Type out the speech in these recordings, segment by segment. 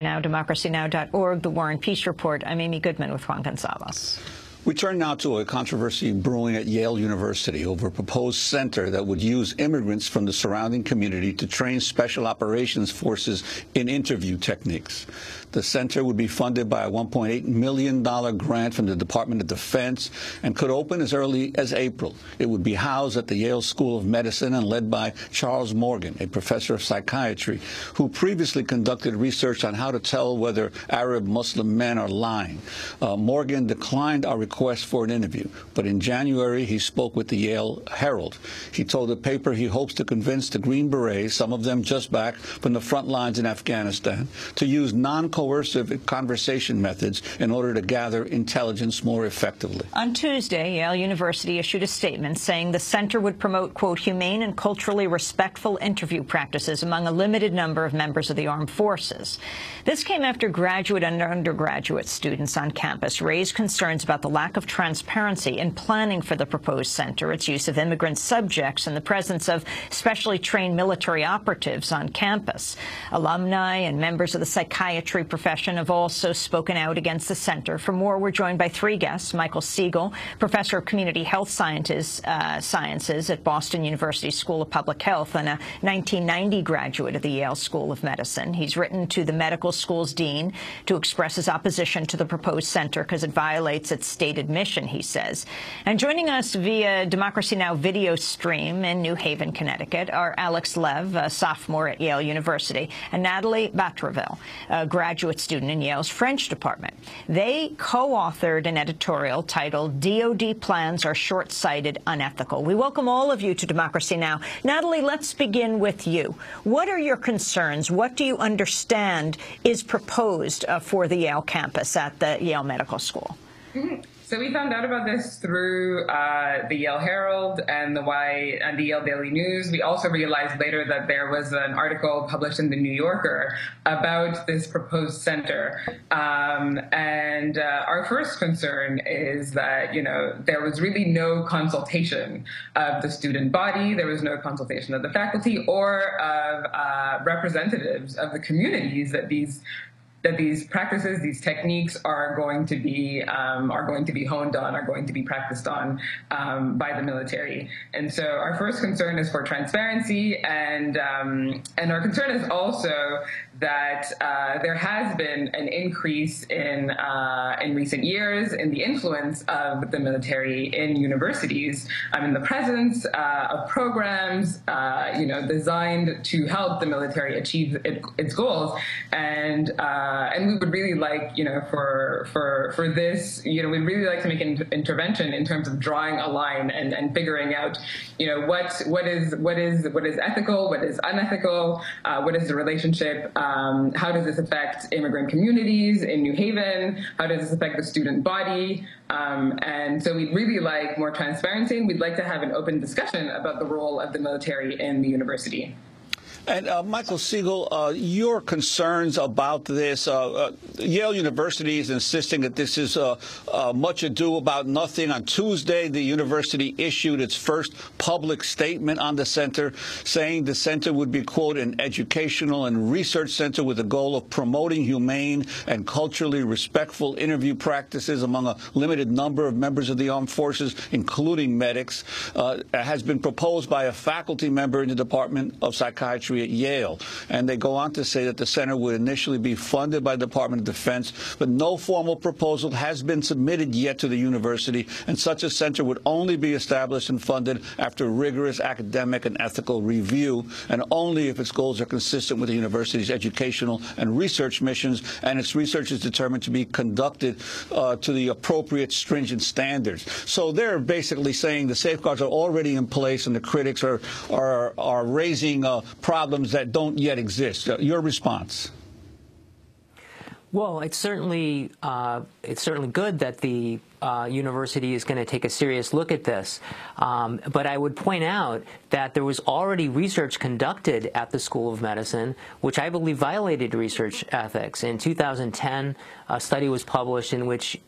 Now, democracynow.org, The War and Peace Report. I'm Amy Goodman with Juan Gonzalez. We turn now to a controversy brewing at Yale University over a proposed center that would use immigrants from the surrounding community to train special operations forces in interview techniques. The center would be funded by a $1.8 million grant from the Department of Defense and could open as early as April. It would be housed at the Yale School of Medicine and led by Charles Morgan, a professor of psychiatry, who previously conducted research on how to tell whether Arab Muslim men are lying. Morgan declined our request for an interview, but in January he spoke with the Yale Herald. He told the paper he hopes to convince the Green Berets, some of them just back from the front lines in Afghanistan, to use non-coercive conversation methods in order to gather intelligence more effectively. On Tuesday, Yale University issued a statement saying the center would promote, quote, humane and culturally respectful interview practices among a limited number of members of the armed forces. This came after graduate and undergraduate students on campus raised concerns about the lack of transparency in planning for the proposed center, its use of immigrant subjects, and the presence of specially trained military operatives on campus. Alumni and members of the psychiatry profession have also spoken out against the center. For more, we're joined by three guests: Michael Siegel, professor of community health sciences at Boston University School of Public Health and a 1990 graduate of the Yale School of Medicine. He's written to the medical school's dean to express his opposition to the proposed center because it violates its stated mission, he says. And joining us via Democracy Now! Video stream in New Haven, Connecticut, are Alex Lev, a sophomore at Yale University, and Natalie Batreville, a graduate student in Yale's French department. They co-authored an editorial titled "DoD Plans Are Short-Sighted, Unethical." We welcome all of you to Democracy Now! Natalie, let's begin with you. What are your concerns? What do you understand is proposed for the Yale campus at the Yale Medical School? So we found out about this through the Yale Herald and the Yale Daily News. We also realized later that there was an article published in the New Yorker about this proposed center. And our first concern is that, there was really no consultation of the student body. There was no consultation of the faculty or of representatives of the communities that these practices, these techniques are going to be honed on, are going to be practiced on by the military. And so our first concern is for transparency, and our concern is also that there has been an increase in recent years in the influence of the military in universities, in the presence of programs, designed to help the military achieve its goals, and we would really like, for this, we'd really like to make an intervention in terms of drawing a line and figuring out, what is ethical, what is unethical, what is the relationship. How does this affect immigrant communities in New Haven? How does this affect the student body? And so we'd really like more transparency, and we'd like to have an open discussion about the role of the military in the university. And Michael Siegel, your concerns about this, Yale University is insisting that this is much ado about nothing. On Tuesday, the university issued its first public statement on the center, saying the center would be, quote, an educational and research center with the goal of promoting humane and culturally respectful interview practices among a limited number of members of the armed forces, including medics. Has been proposed by a faculty member in the Department of Psychiatry at Yale. And they go on to say that the center would initially be funded by the Department of Defense, but no formal proposal has been submitted yet to the university, and such a center would only be established and funded after rigorous academic and ethical review, and only if its goals are consistent with the university's educational and research missions, and its research is determined to be conducted to the appropriate stringent standards. So they're basically saying the safeguards are already in place, and the critics are raising problems that don't yet exist. Your response? Well, it's certainly good that the university is going to take a serious look at this. But I would point out that there was already research conducted at the School of Medicine, which I believe violated research ethics. In 2010, a study was published in which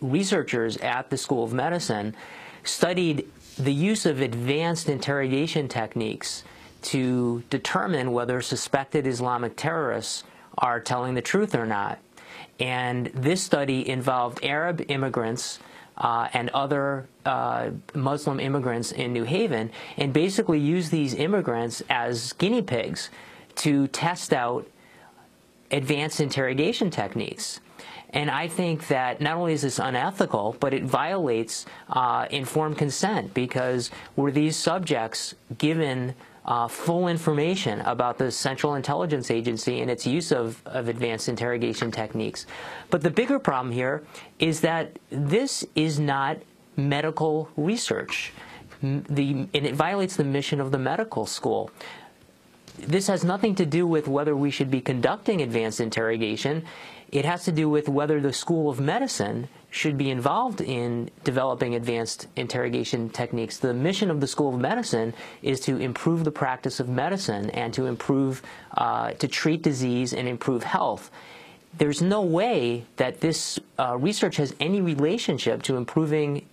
researchers at the School of Medicine studied the use of advanced interrogation techniques to determine whether suspected Islamic terrorists are telling the truth or not. And this study involved Arab immigrants and other Muslim immigrants in New Haven, and basically used these immigrants as guinea pigs to test out advanced interrogation techniques. And I think that not only is this unethical, but it violates informed consent, because were these subjects given full information about the Central Intelligence Agency and its use of advanced interrogation techniques. But the bigger problem here is that this is not medical research, and it violates the mission of the medical school. This has nothing to do with whether we should be conducting advanced interrogation. It has to do with whether the School of Medicine should be involved in developing advanced interrogation techniques. The mission of the School of Medicine is to improve the practice of medicine and to improve, to treat disease and improve health. There's no way that this research has any relationship to improving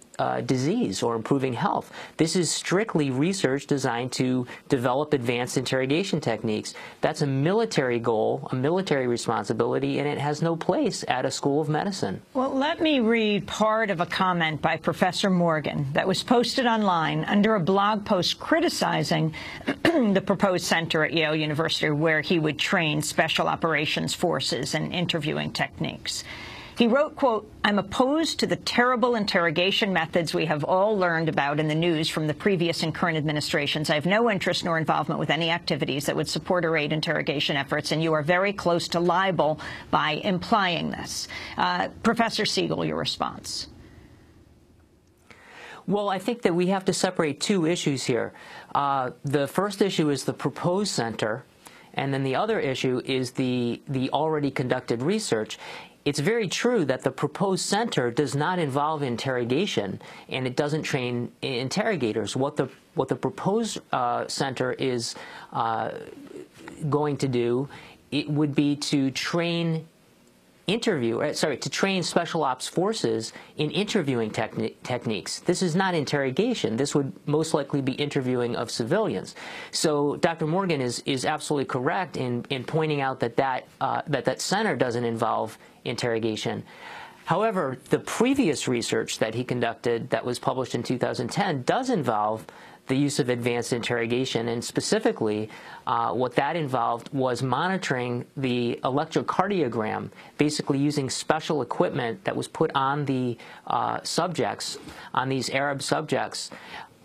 disease or improving health. This is strictly research designed to develop advanced interrogation techniques. That's a military goal, a military responsibility, and it has no place at a school of medicine. Well, let me read part of a comment by Professor Morgan that was posted online under a blog post criticizing the proposed center at Yale University where he would train special operations forces and interviewing techniques. He wrote, quote, "I'm opposed to the terrible interrogation methods we have all learned about in the news from the previous and current administrations. I have no interest nor involvement with any activities that would support or aid interrogation efforts, and you are very close to libel by implying this." Professor Siegel, your response. Well, I think that we have to separate two issues here. The first issue is the proposed center, and then the other issue is the already conducted research. It's very true that the proposed center does not involve interrogation, and it doesn't train interrogators. What the proposed center is going to do, it would be to train to train special ops forces in interviewing techniques. This is not interrogation. This would most likely be interviewing of civilians. So Dr. Morgan is absolutely correct in pointing out that center doesn't involve interrogation. However, the previous research that he conducted that was published in 2010 does involve the use of advanced interrogation, and specifically what that involved was monitoring the electrocardiogram, basically using special equipment that was put on the subjects, on these Arab subjects,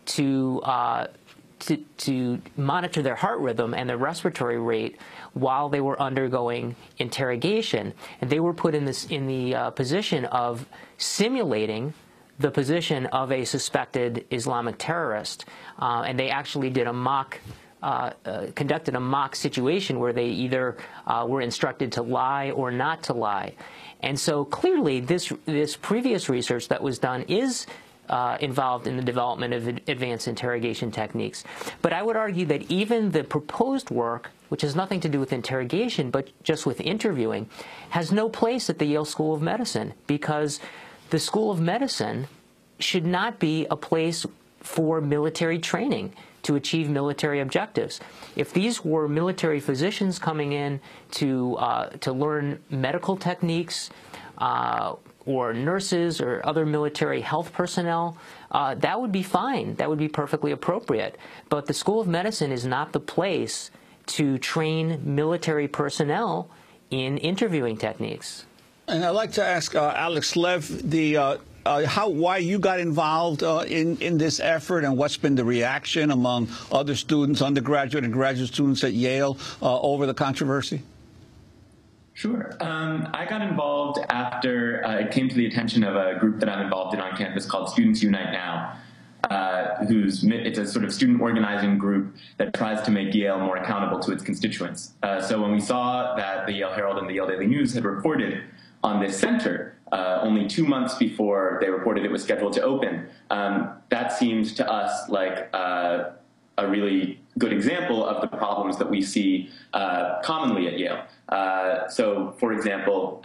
to monitor their heart rhythm and their respiratory rate while they were undergoing interrogation. And they were put in the position of simulating the position of a suspected Islamic terrorist, and they actually did conducted a mock situation where they either were instructed to lie or not to lie. And so clearly this previous research that was done is involved in the development of advanced interrogation techniques. But I would argue that even the proposed work, which has nothing to do with interrogation but just with interviewing, has no place at the Yale School of Medicine, because the School of Medicine should not be a place for military training to achieve military objectives. If these were military physicians coming in to learn medical techniques, or nurses or other military health personnel, that would be fine. That would be perfectly appropriate. But the School of Medicine is not the place to train military personnel in interviewing techniques. And I'd like to ask Alex Lev why you got involved in this effort, and what's been the reaction among other students, undergraduate and graduate students at Yale, over the controversy? Sure. I got involved after it came to the attention of a group that I'm involved in on campus called Students Unite Now. It's a sort of student organizing group that tries to make Yale more accountable to its constituents. So when we saw that the Yale Herald and the Yale Daily News had reported on this center only 2 months before they reported it was scheduled to open, that seemed to us like a really good example of the problems that we see commonly at Yale. So, for example,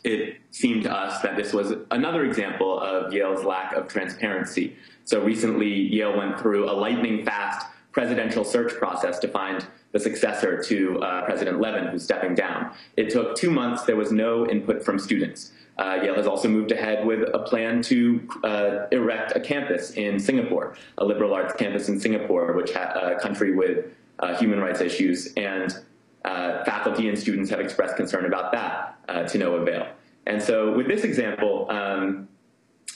it seemed to us that this was another example of Yale's lack of transparency. So recently, Yale went through a lightning-fast presidential search process to find the successor to President Levin, who's stepping down. It took 2 months. There was no input from students. Yale has also moved ahead with a plan to erect a campus in Singapore, a liberal arts campus in Singapore, which a country with human rights issues, and faculty and students have expressed concern about that to no avail. And so with this example,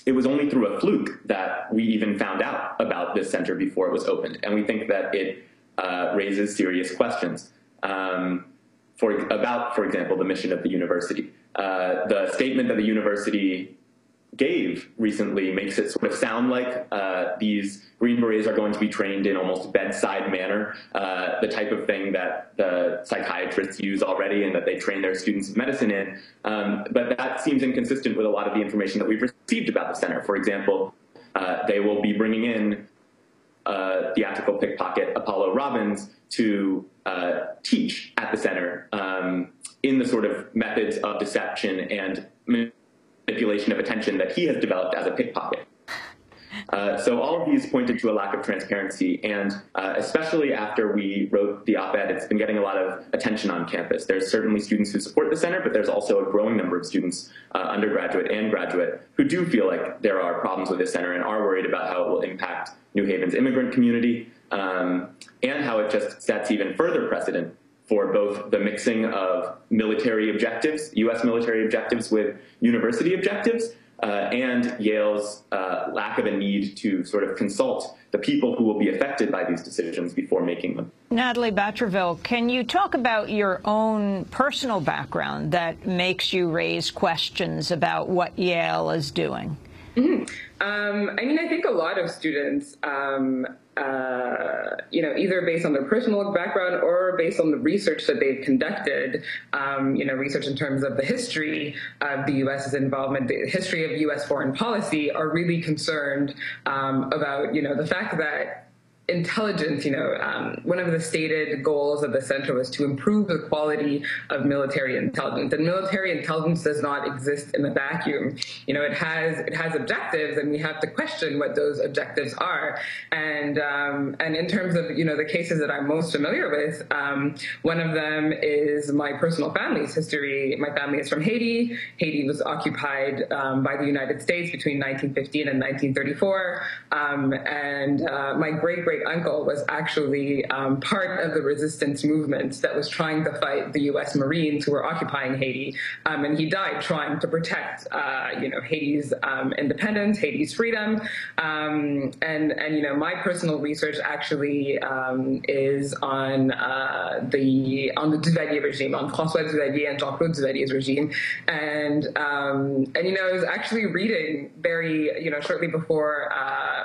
it was only through a fluke that we even found out about this center before it was opened. And we think that it raises serious questions about, for example, the mission of the university. The statement that the university gave recently makes it sort of sound like these Green Berets are going to be trained in almost bedside manner, the type of thing that the psychiatrists use already and that they train their students of medicine in. But that seems inconsistent with a lot of the information that we've received about the center. For example, they will be bringing in theatrical pickpocket Apollo Robbins to teach at the center in the sort of methods of deception and manipulation of attention that he has developed as a pickpocket. So all of these pointed to a lack of transparency, and especially after we wrote the op-ed, it's been getting a lot of attention on campus. There's certainly students who support the center, but there's also a growing number of students, undergraduate and graduate, who do feel like there are problems with this center and are worried about how it will impact New Haven's immigrant community, and how it just sets even further precedent for both the mixing of military objectives, U.S. military objectives, with university objectives, and Yale's lack of a need to sort of consult the people who will be affected by these decisions before making them. Natalie Batcherville, can you talk about your own personal background that makes you raise questions about what Yale is doing? Mm-hmm. I mean, I think a lot of students, either based on their personal background or based on the research that they've conducted, research in terms of the history of the U.S.'s involvement, the history of U.S. foreign policy, are really concerned about, the fact that intelligence, one of the stated goals of the center was to improve the quality of military intelligence. And military intelligence does not exist in a vacuum. It has objectives, and we have to question what those objectives are. And in terms of, the cases that I'm most familiar with, one of them is my personal family's history. My family is from Haiti. Haiti was occupied by the United States between 1915 and 1934. My great-great-uncle was actually part of the resistance movement that was trying to fight the U.S. Marines who were occupying Haiti, and he died trying to protect, Haiti's independence, Haiti's freedom, and my personal research actually is on the Duvalier regime, on François Duvalier and Jean-Claude Duvalier's regime, and I was actually reading very, shortly before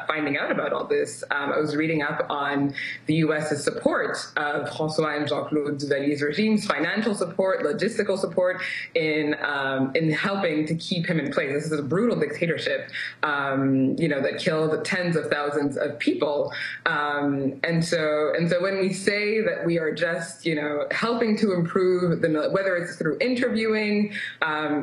finding out about all this, I was reading up on the U.S.'s support of François and Jean-Claude Duvalier's regimes, financial support, logistical support in helping to keep him in place. This is a brutal dictatorship, that killed tens of thousands of people. And so when we say that we are just, helping to improve whether it's through interviewing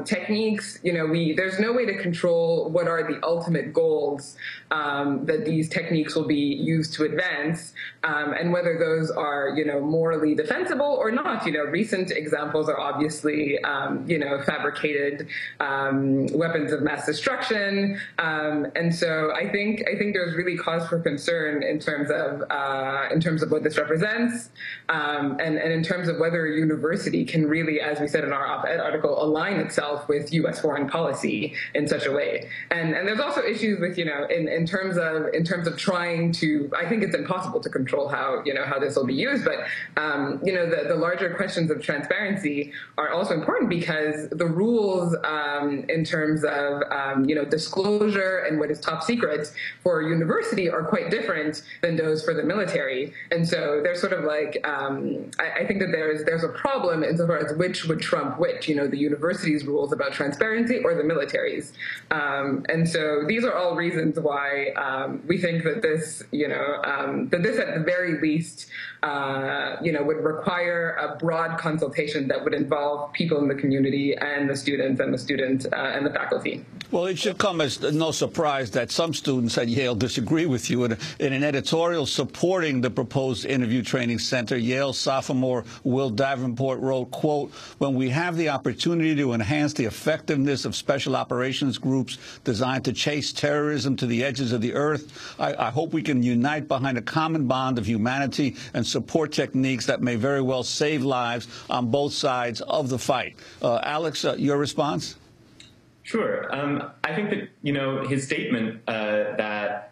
techniques, there's no way to control what are the ultimate goals that these techniques will be used to advance, and whether those are, morally defensible or not. Recent examples are obviously, fabricated weapons of mass destruction, and so I think there's really cause for concern in terms of what this represents, and in terms of whether a university can really, as we said in our op-ed article, align itself with U.S. foreign policy in such a way. And there's also issues with, in terms of trying to, I think it's impossible to control how this will be used, but the larger questions of transparency are also important because the rules in terms of disclosure and what is top secret for a university are quite different than those for the military. And so there's sort of like I think that there's a problem insofar as which would trump which, the university's rules about transparency or the military's. And so these are all reasons why we think that this, that this at the very least, would require a broad consultation that would involve people in the community and the students and the faculty. Well, it should come as no surprise that some students at Yale disagree with you. In an editorial supporting the proposed interview training center, Yale sophomore Will Davenport wrote, quote, "When we have the opportunity to enhance the effectiveness of special operations groups designed to chase terrorism to the edges of the earth, I hope we can unite behind a common bond of humanity and support techniques that may very well save lives on both sides of the fight." Alex, your response? Sure. I think that, his statement that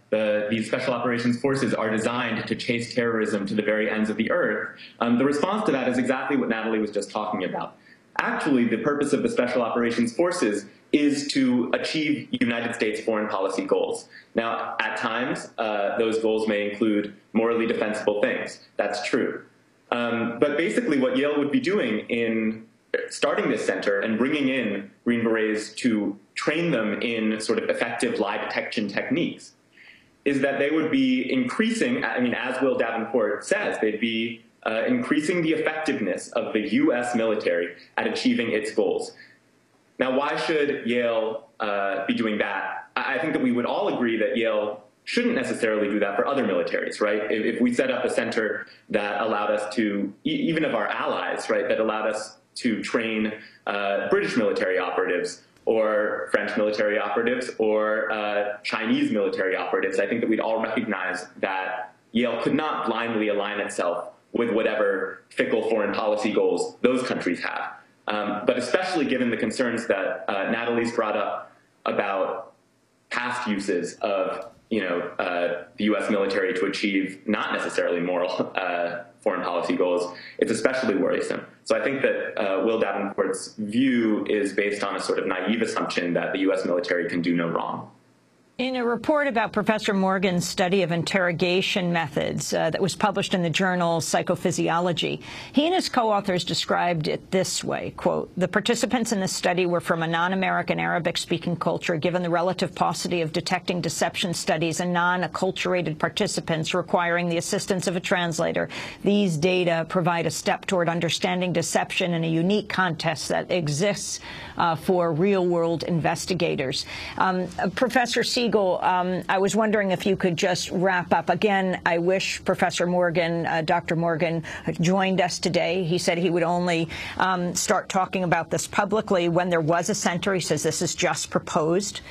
these special operations forces are designed to chase terrorism to the very ends of the earth, the response to that is exactly what Natalie was just talking about. Actually, the purpose of the special operations forces is to achieve United States foreign policy goals. Now, at times, those goals may include morally defensible things. That's true. But basically what Yale would be doing in starting this center and bringing in Green Berets to train them in sort of effective lie detection techniques is that they would be increasing, as Will Davenport says, they'd be increasing the effectiveness of the U.S. military at achieving its goals. Now, why should Yale be doing that? I think that we would all agree that Yale shouldn't necessarily do that for other militaries, right? If we set up a center that allowed us to, even of our allies, right, that allowed us to train British military operatives or French military operatives or Chinese military operatives, I think that we'd all recognize that Yale could not blindly align itself with whatever fickle foreign policy goals those countries have. But especially given the concerns that Natalie's brought up about past uses of the U.S. military to achieve not necessarily moral foreign policy goals, it's especially worrisome. So I think that Will Davenport's view is based on a sort of naive assumption that the U.S. military can do no wrong. In a report about Professor Morgan's study of interrogation methods that was published in the journal Psychophysiology, he and his co-authors described it this way, quote, "The participants in this study were from a non-American Arabic-speaking culture. Given the relative paucity of detecting deception studies and non-acculturated participants requiring the assistance of a translator, these data provide a step toward understanding deception in a unique context that exists for real-world investigators." Professor Siegel, I was wondering if you could just wrap up. Again, I wish Professor Morgan, Dr. Morgan, joined us today. He said he would only start talking about this publicly when there was a center. He says this is just proposed.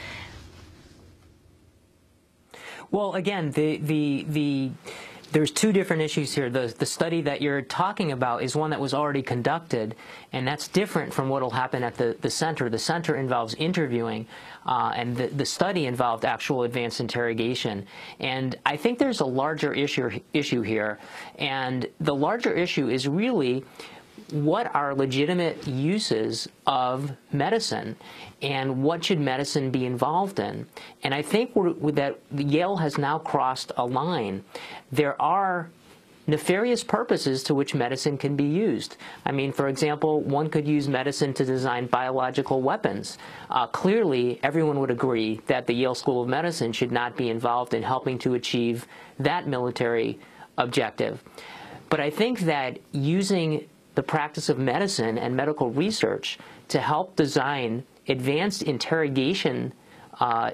Well, again, there's two different issues here. The study that you're talking about is one that was already conducted, and that's different from what will happen at the center. The center involves interviewing, and the study involved actual advanced interrogation. And I think there's a larger issue here, and the larger issue is really what are legitimate uses of medicine and what should medicine be involved in. And I think that Yale has now crossed a line. There are nefarious purposes to which medicine can be used. I mean, for example, one could use medicine to design biological weapons. Clearly, everyone would agree that the Yale School of Medicine should not be involved in helping to achieve that military objective. But I think that using the practice of medicine and medical research to help design advanced interrogation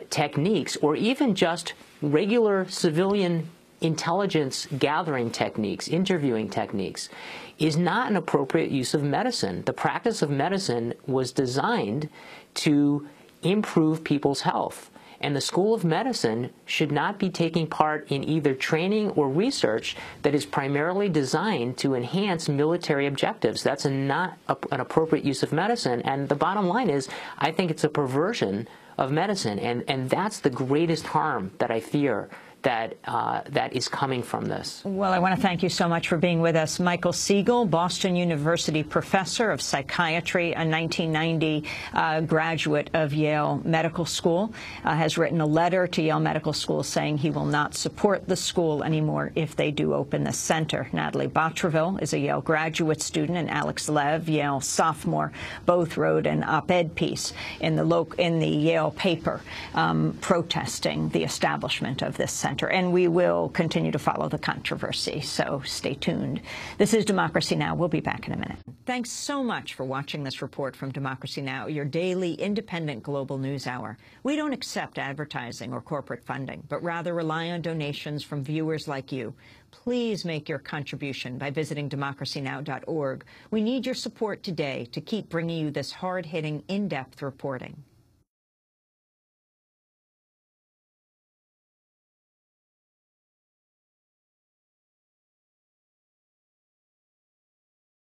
techniques, or even just regular civilian intelligence gathering techniques, interviewing techniques, is not an appropriate use of medicine. The practice of medicine was designed to improve people's health. And the School of Medicine should not be taking part in either training or research that is primarily designed to enhance military objectives. That's not an appropriate use of medicine. And the bottom line is, I think it's a perversion of medicine. And that's the greatest harm that I fear that is coming from this. Well, I want to thank you so much for being with us. Michael Siegel, Boston University professor of psychiatry, a 1990 graduate of Yale Medical School, has written a letter to Yale Medical School saying he will not support the school anymore if they do open the center. Natalie Bottreville is a Yale graduate student, and Alex Lev, Yale sophomore, both wrote an op-ed piece in the Yale paper protesting the establishment of this center. And we will continue to follow the controversy, so stay tuned. This is Democracy Now! We'll be back in a minute. Thanks so much for watching this report from Democracy Now!, your daily independent global news hour. We don't accept advertising or corporate funding, but rather rely on donations from viewers like you. Please make your contribution by visiting democracynow.org. We need your support today to keep bringing you this hard-hitting, in-depth reporting.